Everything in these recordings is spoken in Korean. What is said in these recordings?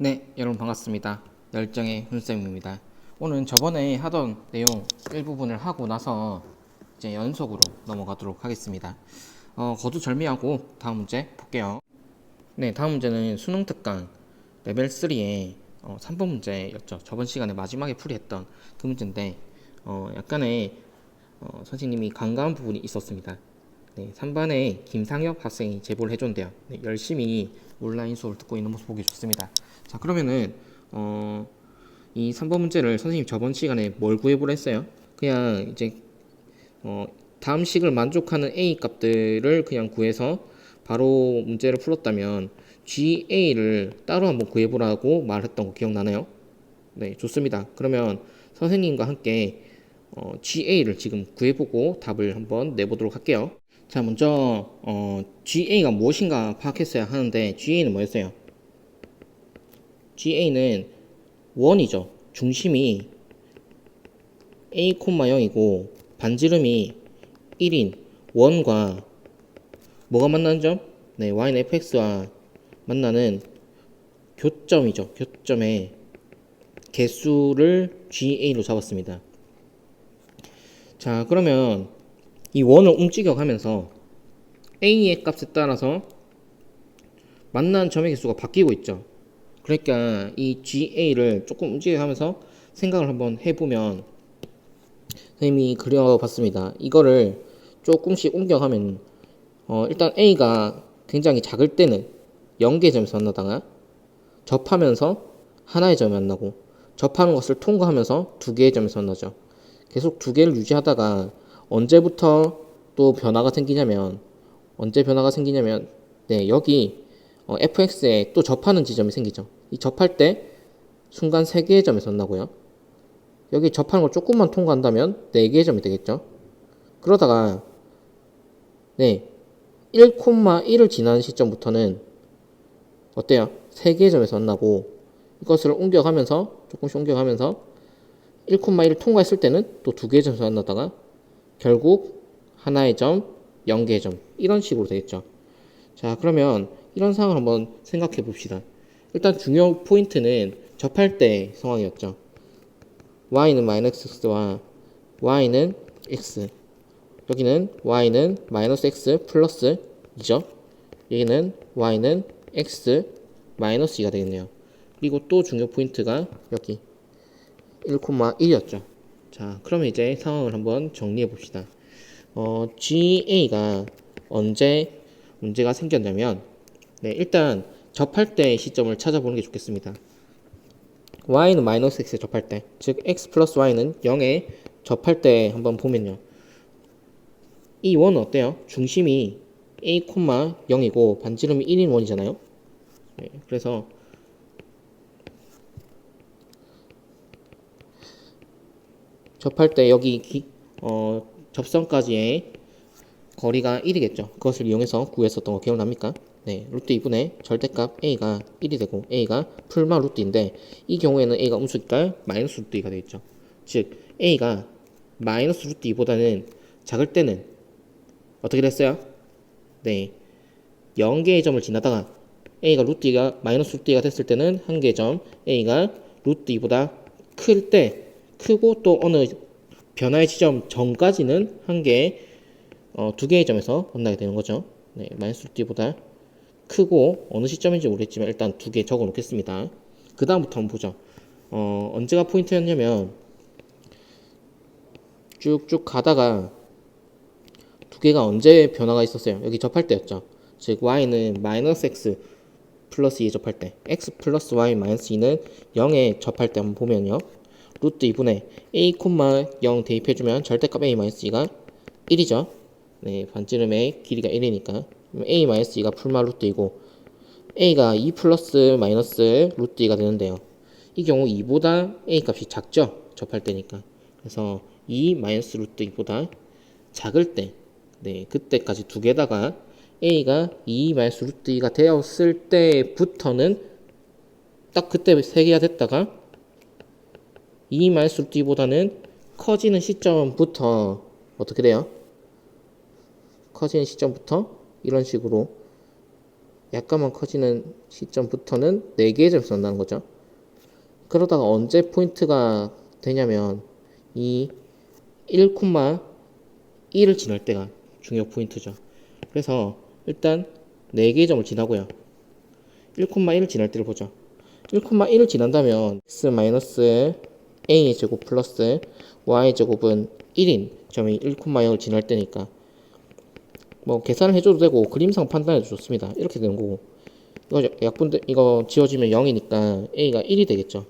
네, 여러분 반갑습니다. 열정의 훈쌤입니다. 오늘은 저번에 하던 내용 일부분을 하고 나서 이제 연속으로 넘어가도록 하겠습니다. 거두절미하고 다음 문제 볼게요. 네, 다음 문제는 수능 특강 레벨 3의 3번 문제였죠. 저번 시간에 마지막에 풀이했던 그 문제인데 약간의 선생님이 간과한 부분이 있었습니다. 네, 3반에 김상혁 학생이 제보를 해줬는데요. 네, 열심히 온라인 수업을 듣고 있는 모습 보기 좋습니다. 자, 그러면은 이 3번 문제를 선생님 저번 시간에 뭘 구해보라 했어요? 그냥 이제 다음 식을 만족하는 A 값들을 그냥 구해서 바로 문제를 풀었다면 GA를 따로 한번 구해보라고 말했던 거 기억나나요? 네, 좋습니다. 그러면 선생님과 함께 GA를 지금 구해보고 답을 한번 내보도록 할게요. 자, 먼저 GA가 무엇인가 파악했어야 하는데 GA는 뭐였어요? GA는 원이죠. 중심이 A, 0이고 반지름이 1인 원과 뭐가 만나는 점? 네, y는 fx와 만나는 교점이죠. 교점의 개수를 GA로 잡았습니다. 자, 그러면 이 원을 움직여가면서 A의 값에 따라서 만나는 점의 개수가 바뀌고 있죠. 그러니까 이 GA를 조금 움직여가면서 생각을 한번 해보면 선생님이 그려봤습니다. 이거를 조금씩 옮겨가면 일단 A가 굉장히 작을 때는 0개의 점에서 만나다가 접하면서 하나의 점이 만나고 접하는 것을 통과하면서 2개의 점에서 만나죠. 계속 2개를 유지하다가 언제부터 또 변화가 생기냐면 네, 여기 fx에 또 접하는 지점이 생기죠. 이 접할 때 순간 3개의 점에서 만나고요. 여기 접하는 걸 조금만 통과한다면 4개의 점이 되겠죠. 그러다가 네, 1,1을 지나는 시점부터는 어때요? 3개의 점에서 만나고 이것을 옮겨가면서 조금씩 옮겨가면서 1,1을 통과했을 때는 또 2개의 점에서 만나다가 결국 하나의 점, 0개의 점 이런 식으로 되겠죠. 자, 그러면 이런 상황을 한번 생각해 봅시다. 일단 중요 포인트는 접할 때 상황이었죠. y는 마이너스 x와 y는 x, 여기는 y는 마이너스 x 플러스 2죠. 여기는 y는 x 마이너스 2가 되겠네요. 그리고 또 중요 포인트가 여기 1,1이었죠. 자, 그러면 이제 상황을 한번 정리해 봅시다. GA가 언제 문제가 생겼냐면 네, 일단 접할 때 시점을 찾아보는 게 좋겠습니다. y는 마이너스 x에 접할 때, 즉 x 플러스 y는 0에 접할 때 한번 보면요. 이 원은 어때요? 중심이 a, 0이고 반지름이 1인 원이잖아요. 네, 그래서 접할 때 여기 접선까지의 거리가 1이겠죠. 그것을 이용해서 구했었던 거 기억납니까? 네, 루트 2분의 절대값 a가 1이 되고 a가 풀마 루트인데 이 경우에는 a가 음수니까 마이너스 루트 2가 되겠죠. 즉 a가 마이너스 루트 2보다는 작을 때는 어떻게 됐어요? 네, 0개의 점을 지나다가 a가 루트 2가 마이너스 루트 2가 됐을 때는 1개의 점 a가 루트 2보다 클 때 크고 또 어느 변화의 지점 전까지는 2개의 점에서 만나게 되는 거죠. 네, 마이너스 루트 2보다 크고 어느 시점인지 모르겠지만 일단 2개 적어 놓겠습니다. 그 다음부터 한번 보죠. 언제가 포인트였냐면 쭉쭉 가다가 2개가 언제 변화가 있었어요? 여기 접할 때였죠. 즉 y는 마이너스 x 플러스 2에 접할 때 x 플러스 y 마이너스 2는 0에 접할 때 한번 보면요. 루트 2분의 a, 0 대입해주면 절대값 a 마이너스 2가 1이죠. 네, 반지름의 길이가 1이니까 a 마이너스 2가 풀마 루트 2고 a가 2 플러스 마이너스 루트 2가 되는데요. 이 경우 2보다 a 값이 작죠. 접할 때니까. 그래서 2 마이너스 루트 2보다 작을 때 네, 그때까지 2개다가 a가 2 마이너스 루트 2가 되었을 때부터는 딱 그때 3개가 됐다가 2 마이너스 루트 2보다는 커지는 시점부터 어떻게 돼요? 커지는 시점부터 이런 식으로 약간만 커지는 시점부터는 4개의 점에서 난다는 거죠. 그러다가 언제 포인트가 되냐면 이 1,1을 지날 때가 중요 포인트죠. 그래서 일단 4개의 점을 지나고요. 1,1을 지날 때를 보죠. 1,1을 지난다면 x-a의 제곱 플러스 y의 제곱은 1인 점이 1,0을 지날 때니까 뭐 계산을 해줘도 되고 그림상 판단해도 좋습니다. 이렇게 되는 거고 이거 약분돼 이거 지워지면 0이니까 a가 1이 되겠죠.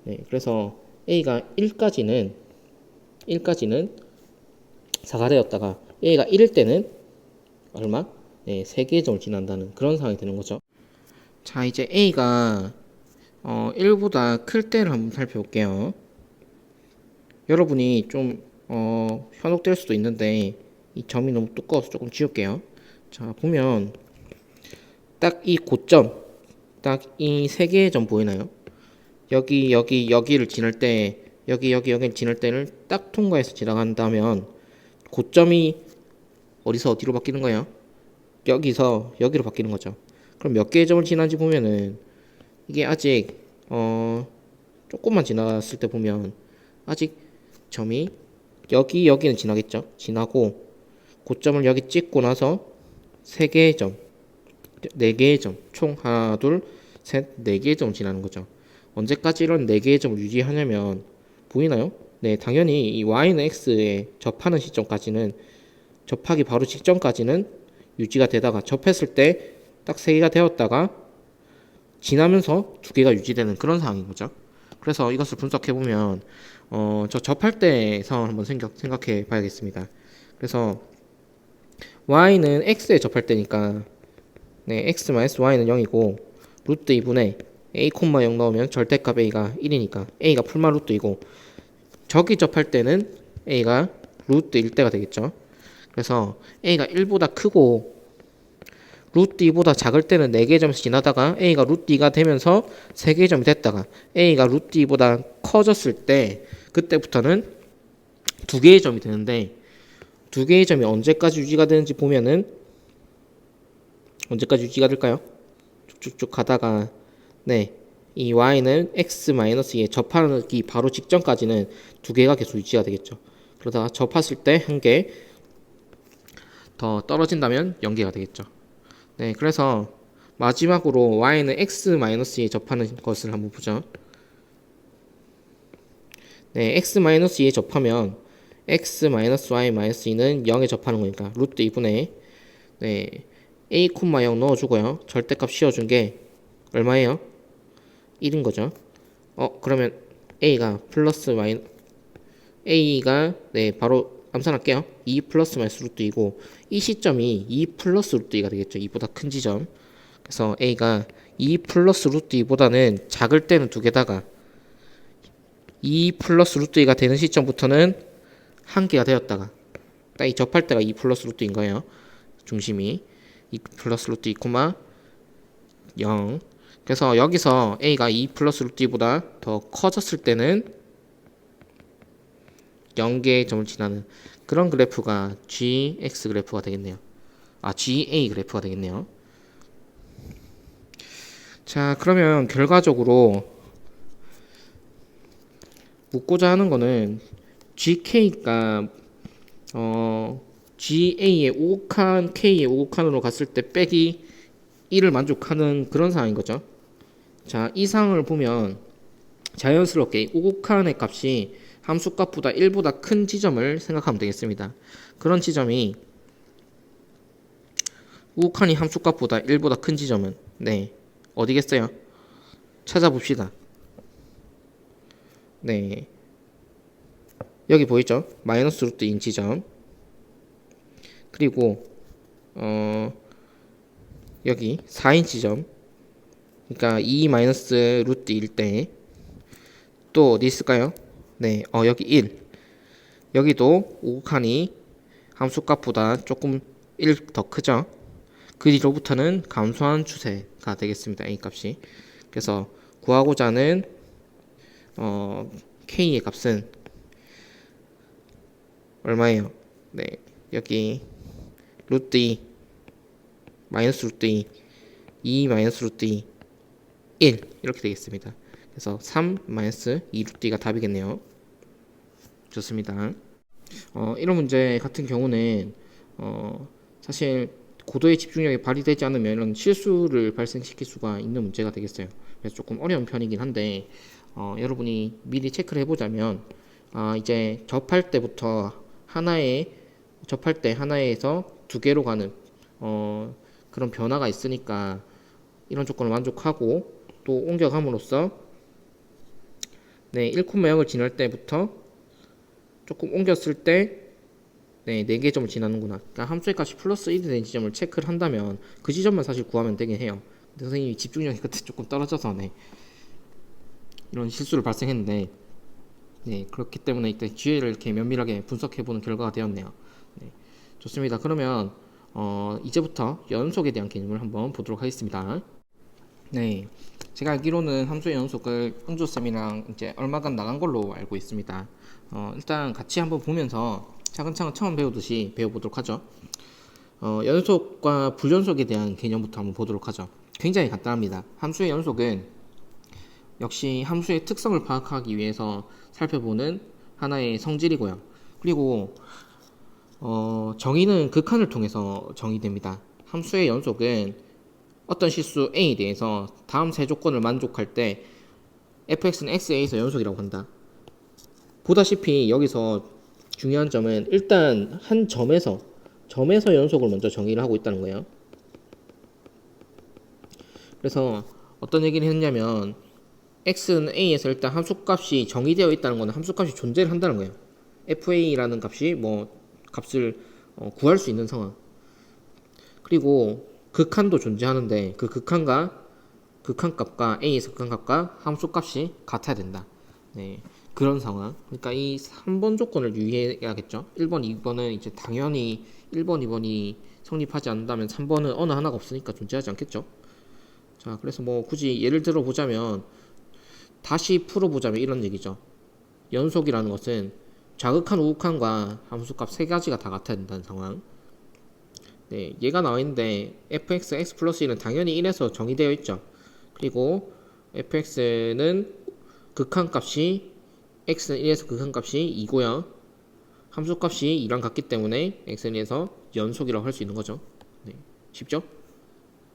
네, 그래서 a가 1까지는 4가 되었다가 a가 1일 때는 얼마? 네, 3개의 점을 지난다는 그런 상황이 되는 거죠. 자, 이제 a가 1보다 클 때를 한번 살펴볼게요. 여러분이 좀 현혹될 수도 있는데 이 점이 너무 두꺼워서 조금 지울게요. 자, 보면 딱 이 고점, 딱 이 3개의 점 보이나요? 여기를 지날 때 여기를 지날 때를 딱 통과해서 지나간다면 고점이 어디서 어디로 바뀌는 거예요? 여기서 여기로 바뀌는 거죠. 그럼 몇 개의 점을 지난지 보면은 이게 아직 조금만 지나갔을 때 보면 아직 점이 여기는 지나겠죠. 지나고 고점을 여기 찍고 나서 3개의 점, 4개의 점, 총 하나, 둘, 셋, 4개의 점을 지나는 거죠. 언제까지 이런 4개의 점을 유지하냐면 보이나요? 네, 당연히 이 y는 x에 접하는 시점까지는 접하기 바로 직전까지는 유지가 되다가 접했을 때 딱 3개가 되었다가 지나면서 2개가 유지되는 그런 상황인 거죠. 그래서 이것을 분석해 보면 저 접할 때 상황을 한번 생각해 봐야겠습니다. 그래서 y는 x에 접할 때니까 네, x-y는 0이고 루트 2분의 a, 0 넣으면 절대값 a가 1이니까 a가 풀마 루트이고 저기 접할 때는 a가 루트 1대가 되겠죠. 그래서 a가 1보다 크고 루트 2보다 작을 때는 4개의 점에서 지나다가 a가 루트 2가 되면서 3개의 점이 됐다가 a가 루트 2보다 커졌을 때 그때부터는 2개의 점이 되는데 2개의 점이 언제까지 유지가 되는지 보면은 언제까지 유지가 될까요? 쭉쭉쭉 가다가 네, 이 y는 x-2에 접하기 바로 직전까지는 2개가 계속 유지가 되겠죠. 그러다가 접했을 때 1개 더 떨어진다면 0개가 되겠죠. 네, 그래서 마지막으로 y는 x-2에 접하는 것을 한번 보죠. 네, x-2에 접하면 x-y-2는 0에 접하는 거니까 루트 2분의 네, a, 0 넣어주고요. 절대값 씌워준 게 얼마예요? 1인 거죠. 그러면 a가 플러스 y a가 네 바로 암산할게요. 2 플러스 마이너스 루트 2고 이 시점이 2 플러스 루트 2가 되겠죠. 2보다 큰 지점. 그래서 a가 2 플러스 루트 2보다는 작을 때는 2개다가 2 플러스 루트 2가 되는 시점부터는 1개가 되었다가 딱 이 접할 때가 2 플러스 루트 2인 거예요. 중심이 2 플러스 루트 2, 0. 그래서 여기서 a가 2 플러스 루트 2보다 더 커졌을 때는 0개의 점을 지나는 그런 그래프가 gx 그래프가 되겠네요. ga 그래프가 되겠네요. 자, 그러면 결과적으로 묻고자 하는 거는 gk가 ga의 5칸 k의 5칸으로 갔을 때 빼기 1을 만족하는 그런 상황인 거죠. 자, 이 상황을 보면 자연스럽게 5칸의 값이 함수값보다 1보다 큰 지점을 생각하면 되겠습니다. 그런 지점이 5칸이 함수값보다 1보다 큰 지점은 네, 어디겠어요? 찾아봅시다. 네, 여기 보이죠? 마이너스 루트인 지점. 그리고 여기 4인 지점. 그러니까 2 마이너스 루트 1일 때 또 어디 있을까요? 네, 여기 1. 여기도 5칸이 함수값보다 조금 1 더 크죠? 그 뒤로부터는 감소한 추세가 되겠습니다. A 값이. 그래서 구하고자 하는 K의 값은 얼마예요? 네, 여기 루트 2 마이너스 루트 2 2 마이너스 루트 2 1 이렇게 되겠습니다. 그래서 3 마이너스 2 루트 2가 답이겠네요. 좋습니다. 이런 문제 같은 경우는 사실 고도의 집중력이 발휘되지 않으면 이런 실수를 발생시킬 수가 있는 문제가 되겠어요. 그래서 조금 어려운 편이긴 한데 여러분이 미리 체크를 해보자면 이제 접할 때부터 접할 때 하나에서 두 개로 가는 그런 변화가 있으니까 이런 조건을 만족하고 또 옮겨감으로써 1,0을 지날 때부터 조금 옮겼을 때 4개 점을 지나는구나. 그러니까 함수의 값이 플러스 1이 된 지점을 체크를 한다면 그 지점만 사실 구하면 되긴 해요. 근데 선생님이 집중력이 그때 조금 떨어져서 이런 실수를 발생했는데 그렇기 때문에 이때 GL을 이렇게 면밀하게 분석해보는 결과가 되었네요. 좋습니다. 그러면 이제부터 연속에 대한 개념을 한번 보도록 하겠습니다. 제가 알기로는 함수의 연속을 응조쌤이랑 이제 얼마간 나간 걸로 알고 있습니다. 일단 같이 한번 보면서 차근차근 처음 배우듯이 배워보도록 하죠. 연속과 불연속에 대한 개념부터 한번 보도록 하죠. 굉장히 간단합니다. 함수의 연속은 역시 함수의 특성을 파악하기 위해서 살펴보는 하나의 성질이고요. 그리고 정의는 극한을 통해서 정의됩니다. 함수의 연속은 어떤 실수 A에 대해서 다음 세 조건을 만족할 때 fx는 xa에서 연속이라고 한다. 보다시피 여기서 중요한 점은 일단 한 점에서 연속을 먼저 정의를 하고 있다는 거예요. 그래서 어떤 얘기를 했냐면 x는 a에서 일단 함수값이 정의되어 있다는 것은 함수값이 존재를 한다는 거예요. fa라는 값이 값을 구할 수 있는 상황. 그리고 극한도 존재하는데 그 극한값과 a에서 극한값과 함수값이 같아야 된다. 그런 상황. 그러니까 이 3번 조건을 유의해야겠죠. 1번, 2번은 이제 당연히 1번, 2번이 성립하지 않는다면 3번은 어느 하나가 없으니까 존재하지 않겠죠. 자, 그래서 굳이 예를 들어 보자면 다시 풀어보자면 이런 얘기죠. 연속이라는 것은 좌극한, 우극한과 함수값 세 가지가 다 같아야 된다는 상황. 얘가 나와 있는데 fx, x 플러스 1은 당연히 1에서 정의되어 있죠. 그리고 fx는 극한값이 x는 1에서 극한값이 2고요. 함수값이 2랑 같기 때문에 x는 1에서 연속이라고 할 수 있는 거죠. 쉽죠?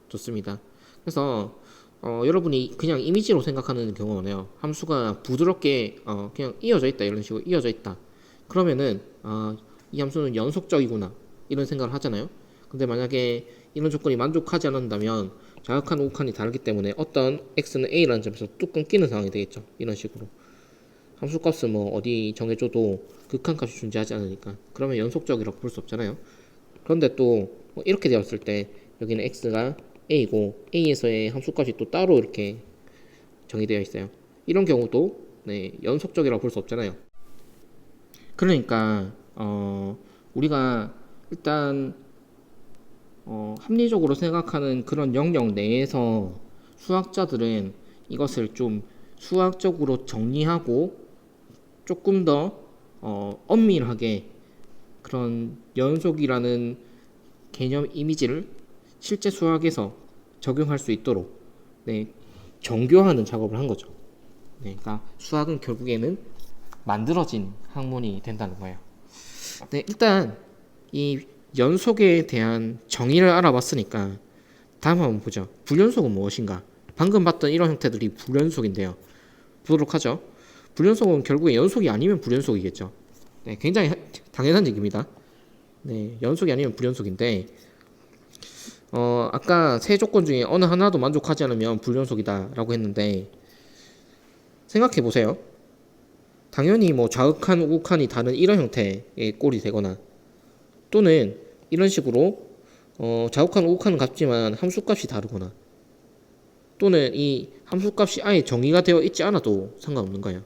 좋습니다. 그래서 여러분이 그냥 이미지로 생각하는 경우가 많아요. 함수가 부드럽게 그냥 이어져 있다, 이런 식으로 이어져 있다. 그러면은 이 함수는 연속적이구나 이런 생각을 하잖아요. 근데 만약에 이런 조건이 만족하지 않는다면 좌극한, 우극한이 다르기 때문에 어떤 x는 a라는 점에서 뚝 끊기는 상황이 되겠죠. 이런 식으로 함수값은 어디 정해줘도 극한값이 존재하지 않으니까 그러면 연속적이라고 볼 수 없잖아요. 그런데 또 이렇게 되었을 때 여기는 x가 a고 a에서의 함수값이 또 따로 이렇게 정의되어 있어요. 이런 경우도 연속적이라고 볼 수 없잖아요. 그러니까 우리가 일단 합리적으로 생각하는 그런 영역 내에서 수학자들은 이것을 좀 수학적으로 정리하고 조금 더 엄밀하게 그런 연속이라는 개념 이미지를 실제 수학에서 적용할 수 있도록 정교하는 작업을 한 거죠. 그러니까 수학은 결국에는 만들어진 학문이 된다는 거예요. 일단 이 연속에 대한 정의를 알아봤으니까 다음 한번 보죠. 불연속은 무엇인가? 방금 봤던 이런 형태들이 불연속인데요. 보도록 하죠. 불연속은 결국에 연속이 아니면 불연속이겠죠. 굉장히 당연한 얘기입니다. 연속이 아니면 불연속인데 아까 세 조건 중에 어느 하나도 만족하지 않으면 불연속이다 라고 했는데 생각해 보세요. 당연히 좌극한, 우극한이 다른 이런 형태의 꼴이 되거나 또는 이런 식으로 좌극한, 우극한은 같지만 함수값이 다르거나 또는 이 함수값이 아예 정의가 되어 있지 않아도 상관없는 거예요.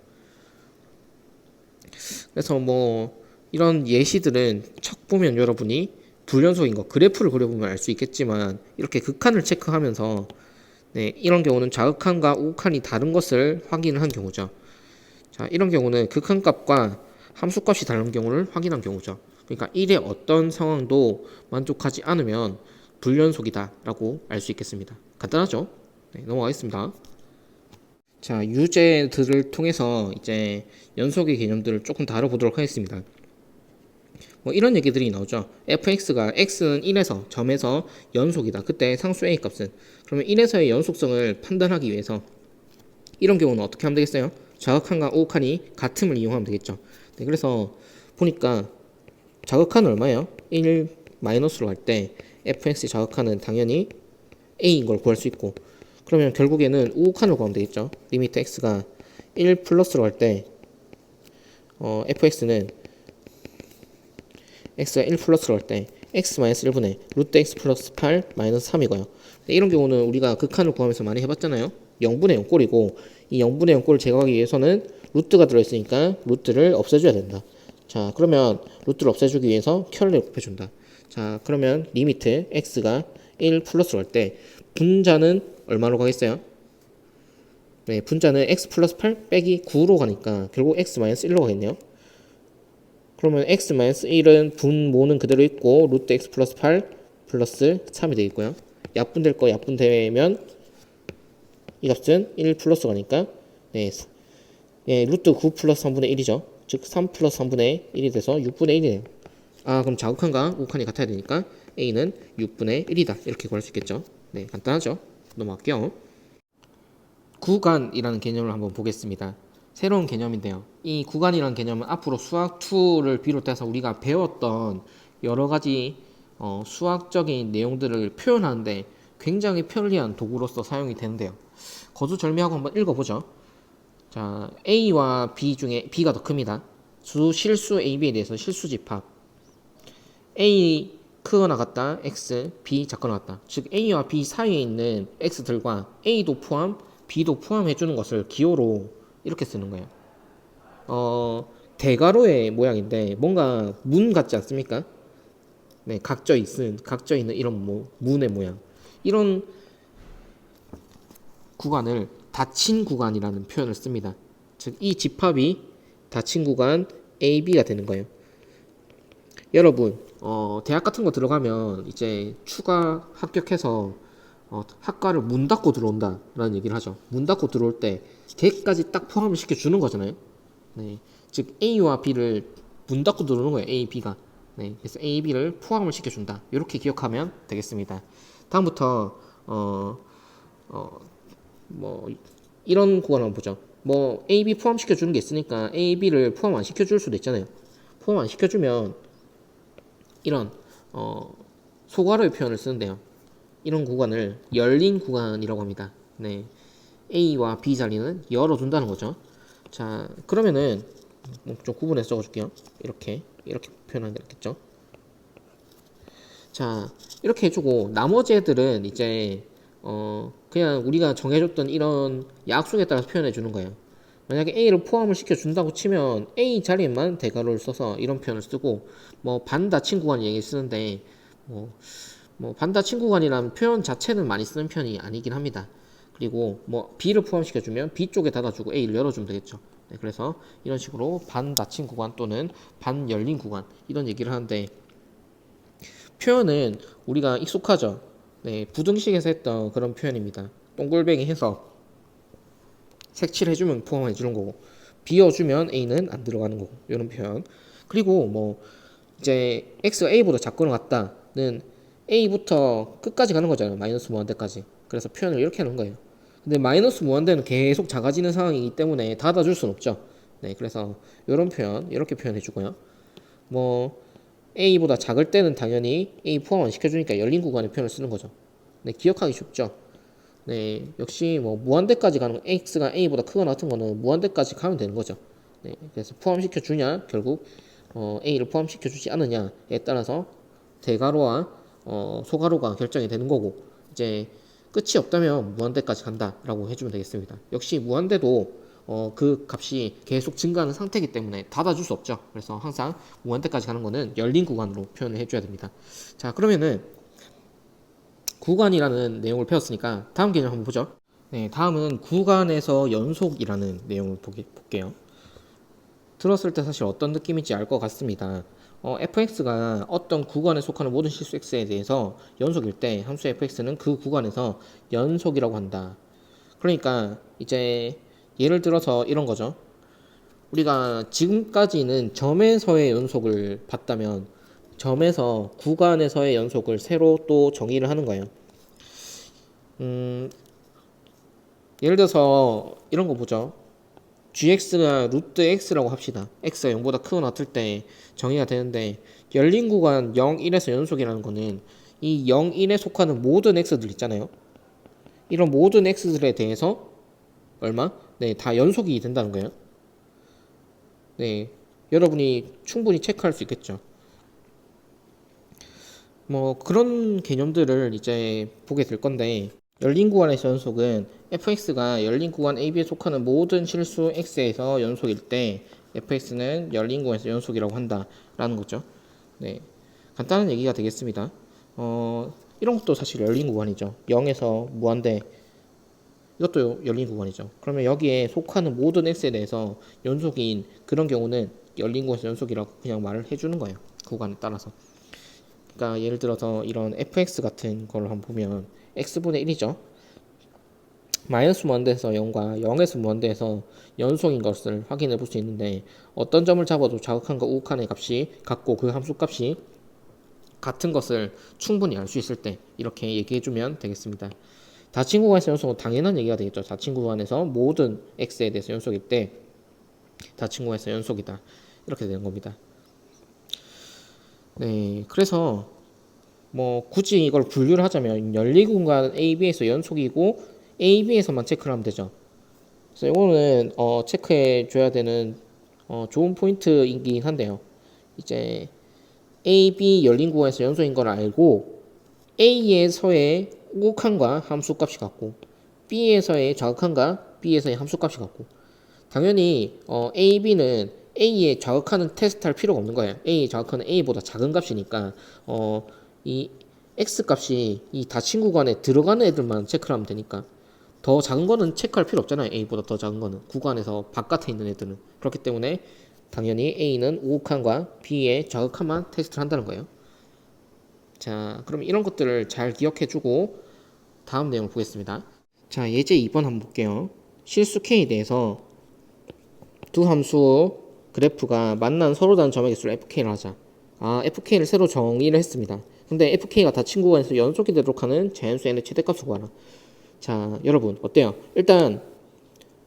그래서 이런 예시들은 척 보면 여러분이 불연속인 거 그래프를 그려보면 알 수 있겠지만 이렇게 극한을 체크하면서 이런 경우는 좌극한과 우극한이 다른 것을 확인을 한 경우죠. 자, 이런 경우는 극한값과 함수값이 다른 경우를 확인한 경우죠. 그러니까 1의 어떤 상황도 만족하지 않으면 불연속이다 라고 알 수 있겠습니다. 간단하죠? 네, 넘어가겠습니다. 자, 유제들을 통해서 이제 연속의 개념들을 조금 다뤄보도록 하겠습니다. 뭐 이런 얘기들이 나오죠. fx가 x는 1에서 점에서 연속이다. 그때 상수 a 값은 그러면 1에서의 연속성을 판단하기 위해서 이런 경우는 어떻게 하면 되겠어요? 자극한과 오극한이 같음을 이용하면 되겠죠. 네, 그래서 보니까 자극한은 얼마예요? 1 마이너스로 할 때 fx의 자극한은 당연히 a인 걸 구할 수 있고, 그러면 결국에는 우극한을 구하면 되겠죠. 리미트 x가 1 플러스로 할 때 fx는 x가 1 플러스로 할 때 x 마이너스 1분의 루트 x 플러스 8 마이너스 3이고요. 이런 경우는 우리가 극한을 구하면서 많이 해봤잖아요. 0분의 0꼴이고 이 0분의 0꼴을 제거하기 위해서는 루트가 들어있으니까 루트를 없애줘야 된다. 자, 그러면 루트를 없애주기 위해서 켤레를 곱해준다. 자, 그러면 리미트 x가 1 플러스로 할 때 분자는 얼마로 가겠어요? 네, 분자는 x 플러스 8 빼기 9로 가니까 결국 x 마이너스 1로 가겠네요. 그러면 x 마이너스 1은 분모는 그대로 있고 루트 x 플러스 8 플러스 3이 되겠고요. 약분될 거 약분되면 이 값은 1 플러스 가니까 네, 루트 9 플러스 3분의 1이죠. 즉 3 플러스 3분의 1이 돼서 6분의 1이네요. 아, 그럼 자극한과 우극한이 같아야 되니까 a는 6분의 1이다. 이렇게 구할 수 있겠죠. 네, 간단하죠. 넘어갈게요. 구간이라는 개념을 한번 보겠습니다. 새로운 개념인데요. 이 구간이라는 개념은 앞으로 수학 2를 비롯해서 우리가 배웠던 여러 가지 수학적인 내용들을 표현하는데 굉장히 편리한 도구로서 사용이 되는데요. 거두절미하고 한번 읽어보죠. 자, A와 B 중에 B가 더 큽니다. 실수 AB에 대해서 실수 집합. A 크거나 같다, X, B 작거나 같다. 즉 A와 B 사이에 있는 X들과 A도 포함, B도 포함해주는 것을 기호로 이렇게 쓰는 거예요. 대괄호의 모양인데 뭔가 문 같지 않습니까? 네, 각져 있는 이런 문의 모양. 이런 구간을 닫힌 구간이라는 표현을 씁니다. 즉 이 집합이 닫힌 구간 AB가 되는 거예요. 여러분, 대학 같은 거 들어가면 이제 추가 합격해서 학과를 문 닫고 들어온다라는 얘기를 하죠. 문 닫고 들어올 때 걔까지 딱 포함을 시켜주는 거잖아요. 네, 즉 A와 B를 문 닫고 들어오는 거예요. A, B가. 네, 그래서 A, B를 포함을 시켜준다. 이렇게 기억하면 되겠습니다. 다음부터 뭐 이런 구간 한번 보죠. 뭐 A, B 포함시켜주는 게 있으니까 A, B를 포함 안 시켜줄 수도 있잖아요. 포함 안 시켜주면 이런 소괄호의 표현을 쓰는데요. 이런 구간을 열린 구간이라고 합니다. 네, A와 B 자리는 열어둔다는 거죠. 자, 그러면은 좀 구분해서 적어줄게요. 이렇게 표현하는 게 낫겠죠. 자, 이렇게 해주고 나머지 애들은 이제 그냥 우리가 정해줬던 이런 약속에 따라서 표현해 주는 거예요. 만약에 A를 포함을 시켜준다고 치면 A 자리에만 대괄호를 써서 이런 표현을 쓰고, 뭐 반닫힌 구간 얘기 쓰는데 뭐 반닫힌 구간이라는 표현 자체는 많이 쓰는 편이 아니긴 합니다. 그리고 뭐 B를 포함시켜주면 B 쪽에 닫아주고 A를 열어주면 되겠죠. 네, 그래서 이런 식으로 반닫힌 구간 또는 반열린 구간 이런 얘기를 하는데, 표현은 우리가 익숙하죠. 네, 부등식에서 했던 그런 표현입니다. 동글뱅이 해서 색칠해주면 포함해주는 거고, 비워주면 A는 안 들어가는 거고, 이런 표현. 그리고 뭐 이제 X가 A보다 작거나 같다는 A부터 끝까지 가는 거잖아요. 마이너스 무한대까지. 그래서 표현을 이렇게 하는 거예요. 근데 마이너스 무한대는 계속 작아지는 상황이기 때문에 닫아줄 수는 없죠. 네, 그래서 이런 표현 이렇게 표현해 주고요. 뭐 A보다 작을 때는 당연히 A 포함 안 시켜주니까 열린 구간의 표현을 쓰는 거죠. 네, 기억하기 쉽죠. 네, 역시 뭐 무한대까지 가는 X가 A보다 크거나 같은 거는 무한대까지 가면 되는 거죠. 네, 그래서 포함시켜 주냐 결국 A를 포함시켜 주지 않느냐에 따라서 대괄호와 소괄호가 결정이 되는 거고, 이제 끝이 없다면 무한대까지 간다라고 해주면 되겠습니다. 역시 무한대도 그 값이 계속 증가하는 상태이기 때문에 닫아줄 수 없죠. 그래서 항상 무한대까지 가는 거는 열린 구간으로 표현을 해줘야 됩니다. 자, 그러면은 구간이라는 내용을 배웠으니까 다음 개념 한번 보죠. 네, 다음은 구간에서 연속이라는 내용을 볼게요. 들었을 때 사실 어떤 느낌인지 알 것 같습니다. fx가 어떤 구간에 속하는 모든 실수 x에 대해서 연속일 때 함수 fx는 그 구간에서 연속이라고 한다. 그러니까 이제 예를 들어서 이런 거죠. 우리가 지금까지는 점에서의 연속을 봤다면 점에서 구간에서의 연속을 새로 또 정의를 하는 거예요. 예를 들어서 이런 거 보죠. gx가 루트 x라고 합시다. x가 0보다 크거나 같을 때 정의가 되는데 열린 구간 0, 1에서 연속이라는 거는 이 0, 1에 속하는 모든 x들 있잖아요. 이런 모든 x들에 대해서 얼마? 네, 다 연속이 된다는 거예요. 네, 여러분이 충분히 체크할 수 있겠죠. 뭐 그런 개념들을 이제 보게 될 건데 열린 구간에서 연속은 fx가 열린 구간 AB에 속하는 모든 실수 x에서 연속일 때 fx는 열린 구간에서 연속이라고 한다라는 거죠. 네, 간단한 얘기가 되겠습니다. 이런 것도 사실 열린 구간이죠. 0에서 무한대 이것도 열린 구간이죠. 그러면 여기에 속하는 모든 x에 대해서 연속인 그런 경우는 열린 구간에서 연속이라고 그냥 말을 해주는 거예요. 구간에 따라서. 그러니까 예를 들어서 이런 fx 같은 걸 한번 보면 x분의 1이죠. 마이너스 무한대에서 0과 0에서 무한대에서 연속인 것을 확인해 볼 수 있는데 어떤 점을 잡아도 자극한과 우극한의 값이 같고 그 함수 값이 같은 것을 충분히 알 수 있을 때 이렇게 얘기해 주면 되겠습니다. 닫힌 구간에서 연속은 당연한 얘기가 되겠죠. 닫힌 구간에서 모든 x에 대해서 연속일 때 닫힌 구간에서 연속이다. 이렇게 되는 겁니다. 네, 그래서 뭐 굳이 이걸 분류를 하자면 열린 공간 AB에서 연속이고 AB에서만 체크를 하면 되죠. 그래서 이거는 체크해 줘야 되는 좋은 포인트이긴 한데요. 이제 AB 열린 구간에서 연속인 걸 알고 A에서의 우극한과 함수값이 같고 B에서의 좌극한과 B에서의 함수값이 같고 당연히 AB는 A에 좌극하는 테스트 할 필요가 없는 거예요. A에 좌극하는 A보다 작은 값이니까 이 X값이 이 닫힌 구간에 들어가는 애들만 체크를 하면 되니까 더 작은 거는 체크할 필요 없잖아요. A보다 더 작은 거는 구간에서 바깥에 있는 애들은 그렇기 때문에 당연히 A는 우극한과 B의 좌극한만 테스트를 한다는 거예요. 자, 그럼 이런 것들을 잘 기억해주고 다음 내용을 보겠습니다. 자, 예제 2번 한번 볼게요. 실수 K에 대해서 두 함수 그래프가 만난 서로 다른 점의 개수를 FK를 하자. FK를 새로 정의를 했습니다. 근데 FK가 닫힌 구간에서 연속이 되도록 하는 자연수 n의 최대값을 구하라. 자, 여러분 어때요? 일단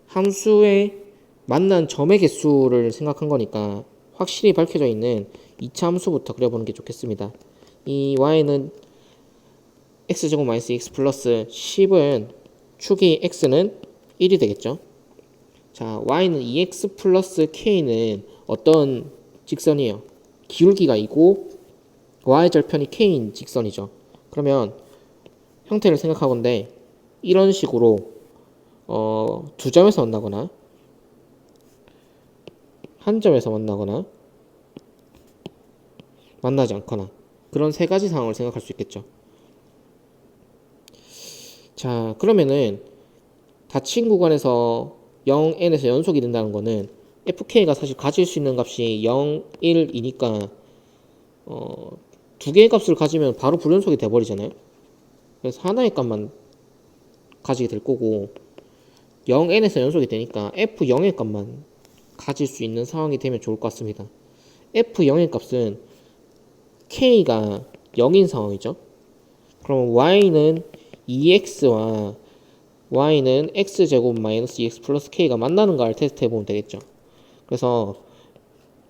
함수의 만난 점의 개수를 생각한 거니까 확실히 밝혀져 있는 2차 함수부터 그려보는 게 좋겠습니다. 이 y는 x제곱 마이너스 x 플러스 10은 축이 x는 1이 되겠죠. 자, y는 2x 플러스 k는 어떤 직선이에요? 기울기가 있고 y절편이 k인 직선이죠. 그러면 형태를 생각하건대 이런 식으로 두 점에서 만나거나 한 점에서 만나거나 만나지 않거나 그런 세 가지 상황을 생각할 수 있겠죠. 자, 그러면은 닫힌 구간에서 0n에서 연속이 된다는 거는 fk가 사실 가질 수 있는 값이 0, 1이니까 두 개의 값을 가지면 바로 불연속이 돼버리잖아요. 그래서 하나의 값만 가지게 될 거고 0n에서 연속이 되니까 f0의 값만 가질 수 있는 상황이 되면 좋을 것 같습니다. f0의 값은 k가 0인 상황이죠. 그럼 y는 2x와 y는 x제곱 마이너스 2x 플러스 k가 만나는가를 테스트 해보면 되겠죠. 그래서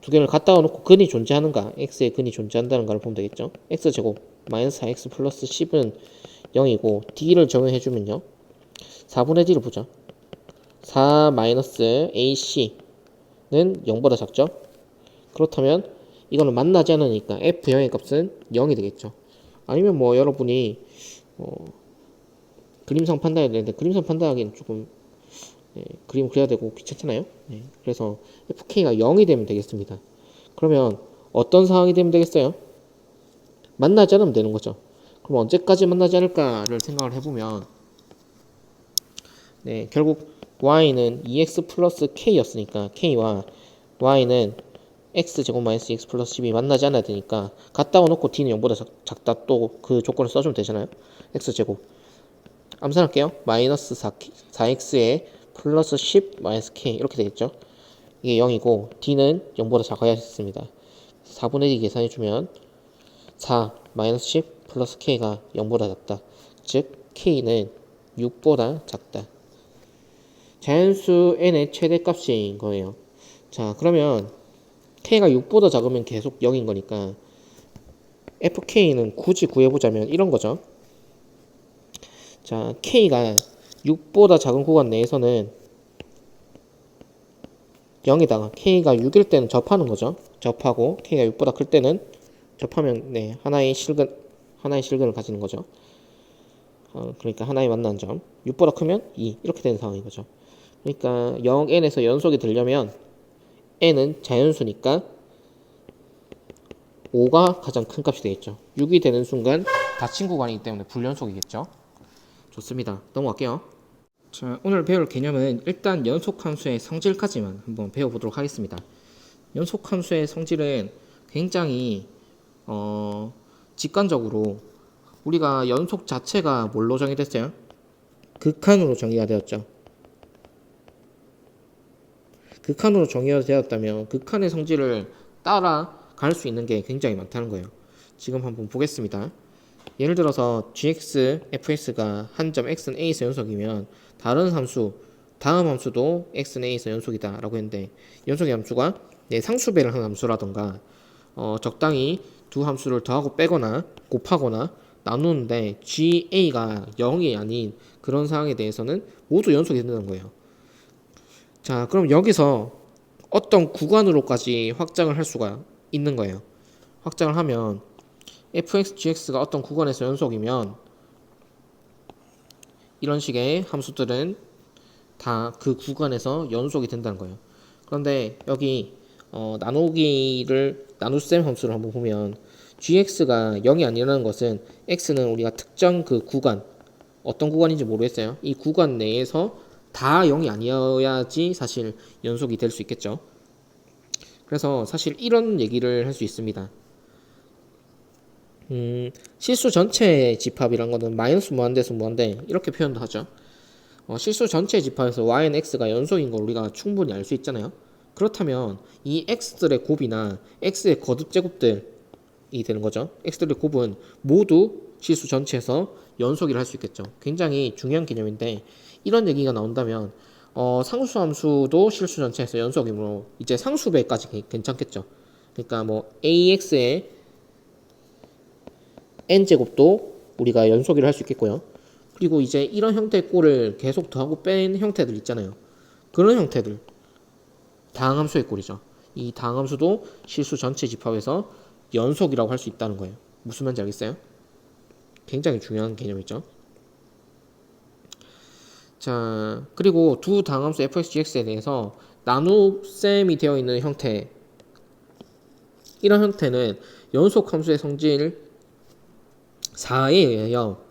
두 개를 갖다가 놓고 근이 존재하는가, x의 근이 존재한다는가를 보면 되겠죠. x제곱 마이너스 4x 플러스 10은 0이고 d를 적용해주면요 4분의 d를 보죠. 4 마이너스 ac는 0보다 작죠. 그렇다면 이거는 만나지 않으니까 f0의 값은 0이 되겠죠. 아니면 뭐 여러분이 그림상 판단해야 되는데 그림상 판단하기는 조금 그림 그려야 되고 귀찮잖아요. 그래서 fk가 0이 되면 되겠습니다. 그러면 어떤 상황이 되면 되겠어요? 만나지 않으면 되는 거죠. 그럼 언제까지 만나지 않을까를 생각을 해보면 결국 y는 2x 플러스 k였으니까 k와 y는 x제곱 마이너스 x 플러스 10이 만나지 않아야 되니까 갖다 놓고 d는 0보다 작다 또 그 조건을 써주면 되잖아요. x제곱 암산할게요. 마이너스 4x에 플러스 10 마이너스 k 이렇게 되겠죠. 이게 0이고 d는 0보다 작아야 했습니다. 4분의 1 계산해주면 4 마이너스 10 플러스 k가 0보다 작다. 즉 k는 6보다 작다. 자연수 n의 최대값인 거예요. 자, 그러면 k가 6보다 작으면 계속 0인 거니까 fk는 굳이 구해보자면 이런 거죠. 자, k가 6보다 작은 구간 내에서는 0에다가 k가 6일 때는 접하는 거죠. 접하고 k가 6보다 클 때는 접하면 네, 하나의 실근을 가지는 거죠. 그러니까 하나의 만난 점. 6보다 크면 2 이렇게 되는 상황인 거죠. 그러니까 0n에서 연속이 되려면 n은 자연수니까 5가 가장 큰 값이 되겠죠. 6이 되는 순간 닫힌 구간이기 때문에 불연속이겠죠. 좋습니다. 넘어갈게요. 자, 오늘 배울 개념은 일단 연속함수의 성질까지만 한번 배워보도록 하겠습니다. 연속함수의 성질은 굉장히 직관적으로 우리가 연속 자체가 뭘로 정의됐어요? 극한으로 정의가 되었죠. 극한으로 정의가 되었다면 극한의 성질을 따라갈 수 있는 게 굉장히 많다는 거예요. 지금 한번 보겠습니다. 예를 들어서 gx, fx가 한 점 x는 a에서 연속이면 다른 함수, 다음 함수도 x는 a에서 연속이다 라고 했는데 연속의 함수가 상수배를 하는 함수라던가 적당히 두 함수를 더하고 빼거나 곱하거나 나누는데 ga가 0이 아닌 그런 상황에 대해서는 모두 연속이 된다는 거예요. 자, 그럼 여기서 어떤 구간으로까지 확장을 할 수가 있는 거예요. 확장을 하면 fx, gx가 어떤 구간에서 연속이면 이런 식의 함수들은 다 그 구간에서 연속이 된다는 거예요. 그런데 여기 나눗셈 함수를 한번 보면 gx가 0이 아니라는 것은 x는 우리가 특정 그 구간 어떤 구간인지 모르겠어요. 이 구간 내에서 다 0이 아니어야지 사실 연속이 될 수 있겠죠. 그래서 사실 이런 얘기를 할 수 있습니다. 실수 전체 집합이란 거는 마이너스 무한대에서 무한대 이렇게 표현도 하죠. 실수 전체 집합에서 y는 x가 연속인 걸 우리가 충분히 알 수 있잖아요. 그렇다면 이 x들의 곱이나 x의 거듭 제곱들이 되는 거죠. x들의 곱은 모두 실수 전체에서 연속이라 할 수 있겠죠. 굉장히 중요한 개념인데 이런 얘기가 나온다면 상수함수도 실수 전체에서 연속이므로 이제 상수배까지 괜찮겠죠. 그러니까 뭐 ax의 n제곱도 우리가 연속이라 할 수 있겠고요. 그리고 이제 이런 형태의 꼴을 계속 더하고 뺀 형태들 있잖아요. 그런 형태들 다항함수의 꼴이죠. 이 다항함수도 실수 전체 집합에서 연속이라고 할 수 있다는 거예요. 무슨 말인지 알겠어요? 굉장히 중요한 개념이죠. 자, 그리고 두 다항함수 fx, gx에 대해서 나눗셈이 되어 있는 형태, 이런 형태는 연속함수의 성질 4에 의하여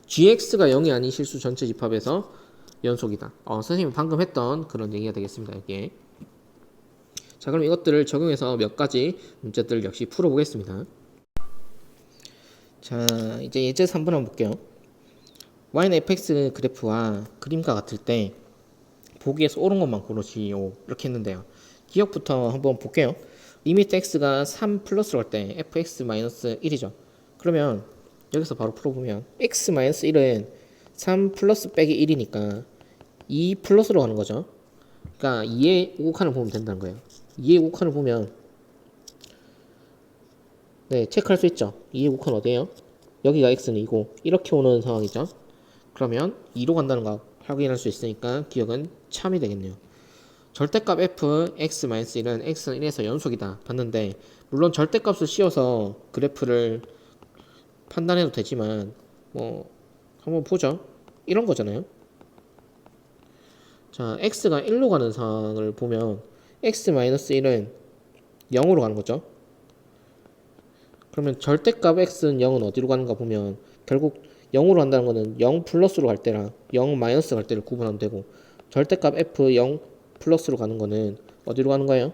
gx가 0이 아닌 실수 전체 집합에서 연속이다. 선생님이 방금 했던 그런 얘기가 되겠습니다. 여기에. 자, 그럼 이것들을 적용해서 몇 가지 문제들 역시 풀어보겠습니다. 자, 이제 예제 3번 한번 볼게요. y는 fx 그래프와 그림과 같을 때 보기에서 옳은 것만 고르시오 이렇게 했는데요. 기억부터 한번 볼게요. 리미트 x가 3 플러스로 갈 때 fx 마이너스 1이죠. 그러면 여기서 바로 풀어보면 x 마이너스 1은 3 플러스 빼기 1이니까 2 플러스로 가는 거죠. 그러니까 2의 우극한을 보면 된다는 거예요. 2의 우극한을 보면 체크할 수 있죠. 2의 우극한 어디에요? 여기가 x는 2고 이렇게 오는 상황이죠. 그러면 2로 간다는 거 확인할 수 있으니까 기억은 참이 되겠네요. 절대값 f x-1은 x는 1에서 연속이다 봤는데 물론 절대값을 씌워서 그래프를 판단해도 되지만 뭐 한번 보죠. 이런 거잖아요. 자, x가 1로 가는 상황을 보면 x-1은 0으로 가는 거죠. 그러면 절대값 x는 0은 어디로 가는가 보면 결국 0으로 간다는 거는 0 플러스로 갈 때랑 0 마이너스 갈 때를 구분하면 되고 절대값 f 0 플러스로 가는 거는 어디로 가는 거예요?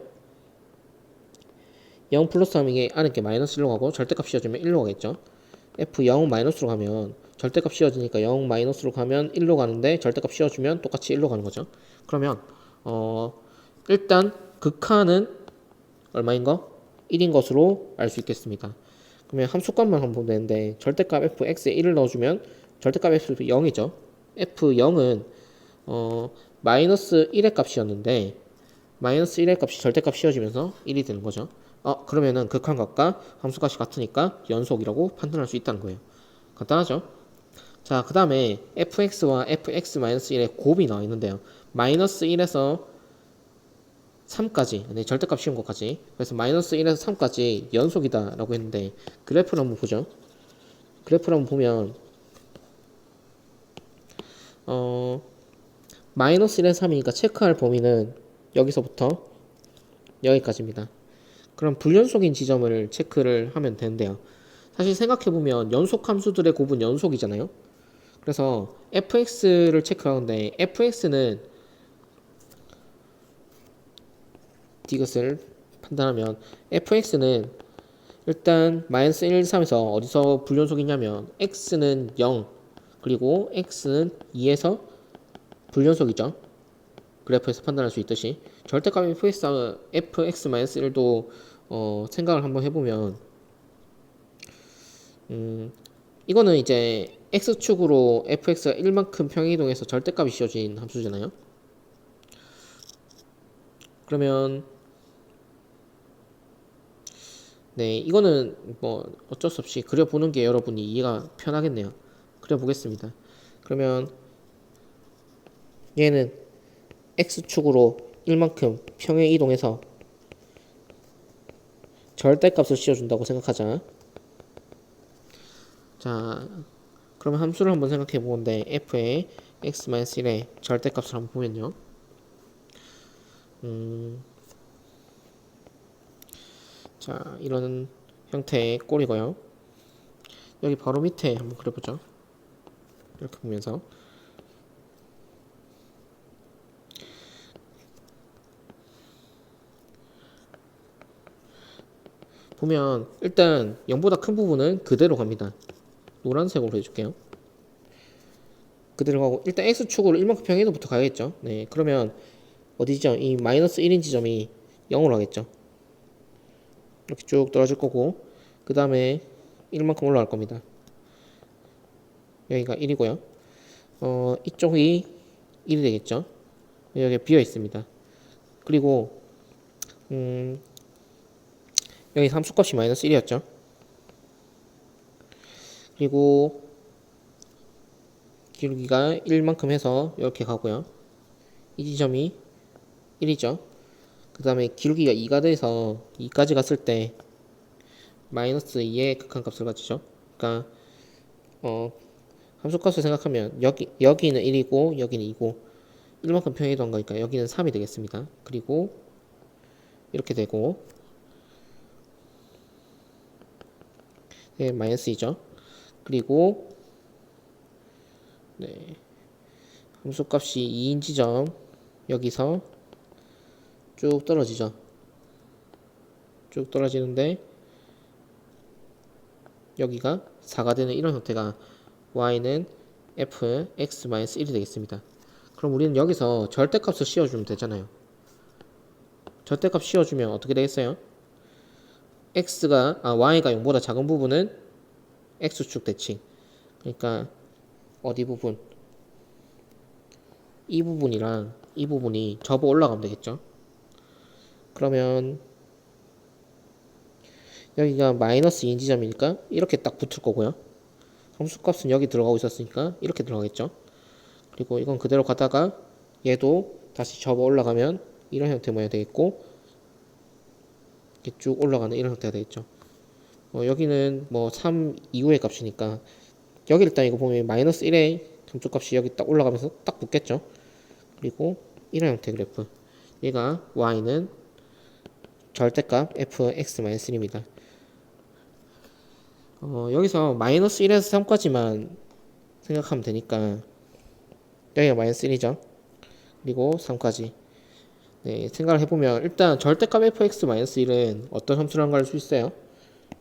0 플러스 하면 이게 안에 게 마이너스 1로 가고 절대값 씌워주면 1로 가겠죠. F0 마이너스로 가면 절대값 씌워지니까 0 마이너스로 가면 1로 가는데 절대값 씌워주면 똑같이 1로 가는 거죠. 그러면 일단 극한은 얼마인 거? 1인 것으로 알 수 있겠습니다. 그러면 함수값만 한번 보면 되는데 절대값 fx에 1을 넣어주면 절대값 f 0이죠. f0은 마이너스 1의 값이었는데 마이너스 1의 값이 절대값 씌워지면서 1이 되는 거죠. 그러면은 극한값과 함수값이 같으니까 연속이라고 판단할 수 있다는 거예요. 간단하죠? 자, 그 다음에 fx와 fx-1의 곱이 나와 있는데요. 마이너스 1에서 3까지, 네, 절대값 씌운 것까지. 그래서 마이너스 1에서 3까지 연속이다 라고 했는데 그래프를 한번 보죠. 그래프를 한번 보면 마이너스 1에서 3이니까 체크할 범위는 여기서부터 여기까지입니다. 그럼 불연속인 지점을 체크를 하면 되는데요. 사실 생각해보면 연속 함수들의 곱은 연속이잖아요. 그래서 fx를 체크하는데 fx는 이것을 판단하면 fx는 일단 마이너스 1, 3에서 어디서 불연속이냐면 x는 0 그리고 x는 2에서 불연속이죠. 그래프에서 판단할 수 있듯이 절대값 fx-1도 생각을 한번 해보면 이거는 이제 x축으로 fx가 1만큼 평행이동해서 절대값이 씌워진 함수잖아요. 그러면 네, 이거는 뭐 어쩔 수 없이 그려보는 게 여러분이 이해가 편하겠네요. 그려보겠습니다. 그러면 얘는 x축으로 1만큼 평행 이동해서 절대값을 씌워준다고 생각하자. 자, 그러면 함수를 한번 생각해 보는데 f의 x-1의 절대값을 한번 보면요. 자, 이런 형태의 꼴이고요. 여기 바로 밑에 한번 그려보죠. 이렇게 보면서 보면 일단 0보다 큰 부분은 그대로 갑니다. 노란색으로 해줄게요. 그대로 가고 일단 x축으로 1만큼 평행이동부터 가야겠죠. 네, 그러면 어디죠? 이 마이너스 1인 지점이 0으로 가겠죠. 이렇게 쭉 떨어질 거고 그 다음에 1만큼 올라갈 겁니다. 여기가 1이고요. 이쪽이 1이 되겠죠. 여기 비어 있습니다. 그리고 여기 함수값이 마이너스 1이었죠. 그리고 기울기가 1만큼 해서 이렇게 가고요. 이 지점이 1이죠. 그 다음에 기울기가 2가 돼서 2까지 갔을 때 마이너스 2의 극한값을 가지죠. 그러니까 함수값을 생각하면 여기는 1이고 여기는 2고 1만큼 평행이동한 거니까 여기는 3이 되겠습니다. 그리고 이렇게 되고 네, 마이너스 2죠. 그리고 네, 함수값이 2인 지점 여기서 쭉 떨어지죠. 쭉 떨어지는데 여기가 4가 되는 이런 형태가 y는 f x-1이 되겠습니다. 그럼 우리는 여기서 절대값을 씌워주면 되잖아요. 절대값 씌워주면 어떻게 되겠어요? y가 0보다 작은 부분은 x축 대칭. 그러니까 어디 부분? 이 부분이랑 이 부분이 접어 올라가면 되겠죠. 그러면 여기가 마이너스 2인 지점이니까 이렇게 딱 붙을 거고요. 함수값은 여기 들어가고 있었으니까 이렇게 들어가겠죠. 그리고 이건 그대로 가다가 얘도 다시 접어 올라가면 이런 형태 모양이 되겠고 이렇게 쭉 올라가는 이런 형태가 되겠죠. 여기는 뭐 3 이후의 값이니까 여기 일단 이거 보면 마이너스 1의 함수값이 여기 딱 올라가면서 딱 붙겠죠. 그리고 이런 형태 그래프 얘가 y는 절대값 fx-3입니다. 여기서 마이너스 1에서 3까지만 생각하면 되니까 여기가 마이너스 1이죠. 그리고 3까지 네, 생각을 해보면 일단 절대값 fx-1은 어떤 함수라는 걸 알 수 있어요?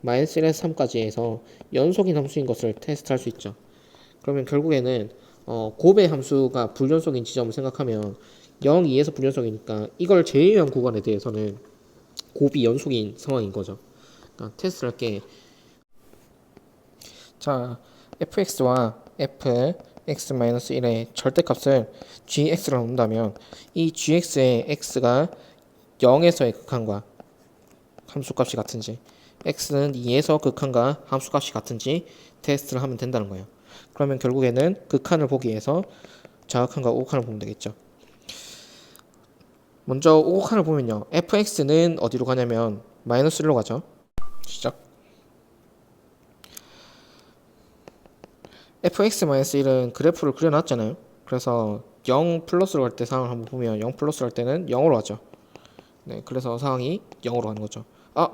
마이너스 1에서 3까지 해서 연속인 함수인 것을 테스트할 수 있죠. 그러면 결국에는 곱의 함수가 불연속인 지점을 생각하면 0, 2에서 불연속이니까 이걸 제외한 구간에 대해서는 곱이 연속인 상황인 거죠. 그러니까 테스트를 할게. 자, fx와 fx-1의 절대값을 gx로 놓는다면 이 gx의 x가 0에서의 극한과 함수값이 같은지 x는 2에서 극한과 함수값이 같은지 테스트를 하면 된다는 거예요. 그러면 결국에는 극한을 보기 위해서 좌극한과 우극한을 보면 되겠죠. 먼저 우극한을 보면요. fx는 어디로 가냐면 마이너스 1로 가죠. 시작. fx-1은 그래프를 그려놨잖아요. 그래서 0 플러스로 갈 때 상황을 한번 보면 0 플러스로 갈 때는 0으로 가죠. 네, 그래서 상황이 0으로 가는 거죠.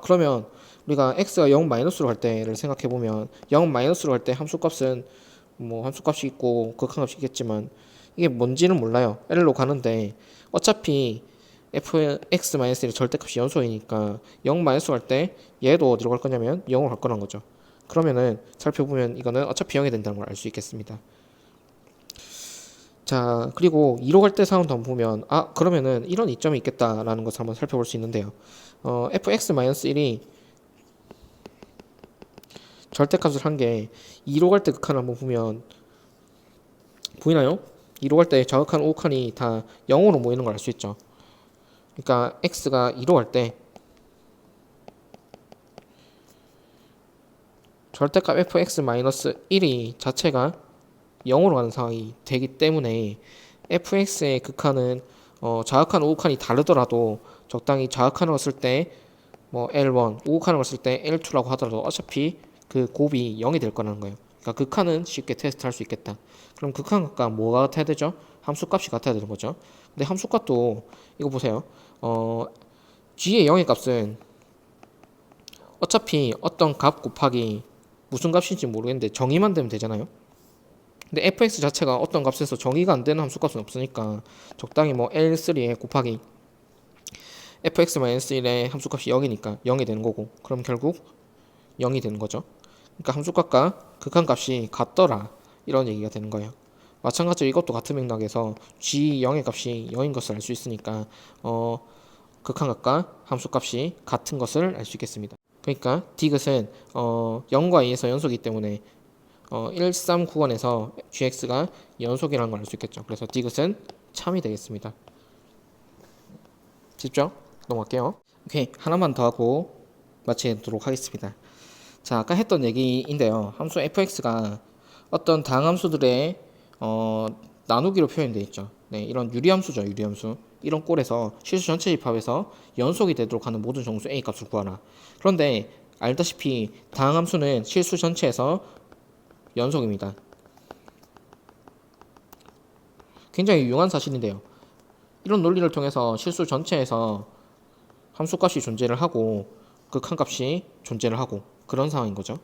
그러면 우리가 x가 0 마이너스로 갈 때를 생각해 보면 0 마이너스로 갈 때 함수값은 뭐 함수값이 있고 극한값이 있겠지만 이게 뭔지는 몰라요. L로 가는데 어차피 fx-1의 절대값이 연속이니까 0 마이너스로 갈 때 얘도 어디로 갈 거냐면 0으로 갈 거란 거죠. 그러면은 살펴보면 이거는 어차피 0이 된다는 걸 알 수 있겠습니다. 자, 그리고 2로 갈 때 상황도 한번 보면 그러면은 이런 이점이 있겠다라는 것을 한번 살펴볼 수 있는데요. fx-1이 절대값을 한 게 2로 갈 때 극한을 한번 보면 보이나요? 2로 갈 때 좌극한 우극한이 다 0으로 모이는 걸 알 수 있죠. 그러니까 x가 2로 갈 때 절대값 fx-1이 자체가 0으로 가는 상황이 되기 때문에 fx의 극한은 좌극한 우극한이 다르더라도 적당히 좌극한을 썼을 때 뭐 L1, 우극한을 썼을 때 L2라고 하더라도 어차피 그 곱이 0이 될 거라는 거예요. 그러니까 극한은 쉽게 테스트할 수 있겠다. 그럼 극한값과 뭐가 같아야 되죠? 함수값이 같아야 되는 거죠. 근데 함수값도 이거 보세요. g의 0의 값은 어차피 어떤 값 곱하기 무슨 값인지 모르겠는데 정의만 되면 되잖아요. 근데 fx 자체가 어떤 값에서 정의가 안 되는 함수값은 없으니까 적당히 뭐 L3에 곱하기 fx-1의 함수값이 0이니까 0이 되는 거고 그럼 결국 0이 되는 거죠. 그러니까 함수값과 극한값이 같더라 이런 얘기가 되는 거예요. 마찬가지로 이것도 같은 맥락에서 g0의 값이 0인 것을 알 수 있으니까 극한값과 함수값이 같은 것을 알 수 있겠습니다. 그러니까 디귿은 0과 2에서 연속이기 때문에 1, 3 구간에서 gx가 연속이라는 걸 알 수 있겠죠. 그래서 디귿은 참이 되겠습니다. 쉽죠? 넘어갈게요. 오케이, 하나만 더 하고 마치도록 하겠습니다. 자, 아까 했던 얘기인데요. 함수 fx가 어떤 다항함수들의 나누기로 표현되어 있죠. 네, 이런 유리함수죠. 유리함수. 이런 꼴에서 실수 전체 집합에서 연속이 되도록 하는 모든 정수 a 값을 구하라. 그런데 알다시피 다항함수는 실수 전체에서 연속입니다. 굉장히 유용한 사실인데요. 이런 논리를 통해서 실수 전체에서 함수값이 존재를 하고 극한값이 존재를 하고 그런 상황인 거죠.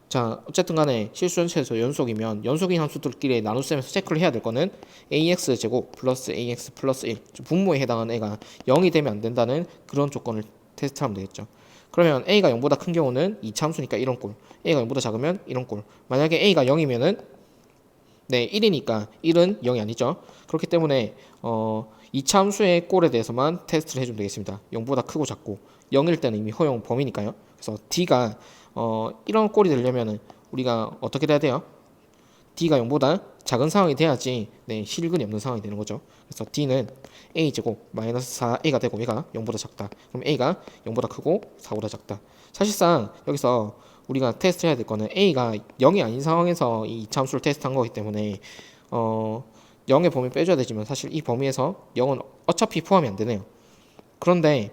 자, 어쨌든 간에 실수 전체에서 연속이면 연속인 함수들끼리 나눗셈에서 체크를 해야 될 거는 ax 제곱 플러스 ax 플러스 1 분모에 해당하는 애가 0이 되면 안 된다는 그런 조건을 테스트하면 되겠죠. 그러면 a가 0보다 큰 경우는 2차 함수니까 이런 꼴, a가 0보다 작으면 이런 꼴. 만약에 a가 0이면은 네, 1이니까 1은 0이 아니죠. 그렇기 때문에 2차 함수의 꼴에 대해서만 테스트를 해주면 되겠습니다. 0보다 크고 작고 0일 때는 이미 허용 범위니까요. 그래서 D가 이런 꼴이 되려면 우리가 어떻게 돼야 돼요? D가 0보다 작은 상황이 돼야지 네, 실근이 없는 상황이 되는 거죠. 그래서 D는 A제곱 마이너스 4A가 되고 얘가 0보다 작다. 그럼 A가 0보다 크고 4보다 작다. 사실상 여기서 우리가 테스트 해야 될 거는 A가 0이 아닌 상황에서 이 2차 함수를 테스트한 거기 때문에 0의 범위 빼줘야 되지만 사실 이 범위에서 0은 어차피 포함이 안 되네요. 그런데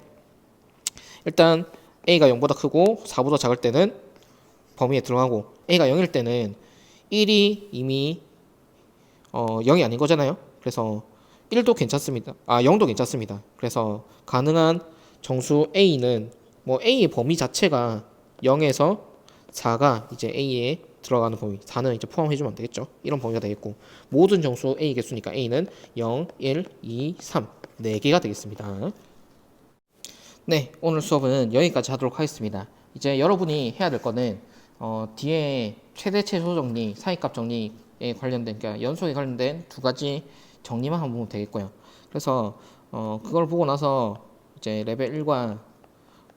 일단 A가 0보다 크고 4보다 작을 때는 범위에 들어가고 A가 0일 때는 1이 이미 0이 아닌 거잖아요. 그래서 1도 괜찮습니다. 0도 괜찮습니다. 그래서 가능한 정수 A는 뭐 A의 범위 자체가 0에서 4가 이제 A에 들어가는 범위 4는 이제 포함해주면 안 되겠죠. 이런 범위가 되겠고 모든 정수 A 개수니까 A는 0, 1, 2, 3 4개가 되겠습니다. 네, 오늘 수업은 여기까지 하도록 하겠습니다. 이제 여러분이 해야 될 거는 뒤에 최대 최소 정리, 사이값 정리에 관련된, 그러니까 연속에 관련된 2가지 정리만 한번 보면 되겠고요. 그래서 그걸 보고 나서 이제 레벨 1과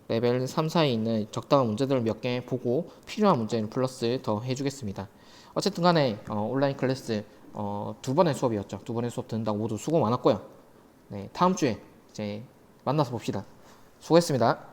레벨 3 사이에 있는 적당한 문제들을 몇 개 보고 필요한 문제는 플러스 더 해주겠습니다. 어쨌든 간에 온라인 클래스 2번의 수업이었죠. 2번의 수업 듣는다고 모두 수고 많았고요. 네, 다음 주에 이제 만나서 봅시다. 수고했습니다.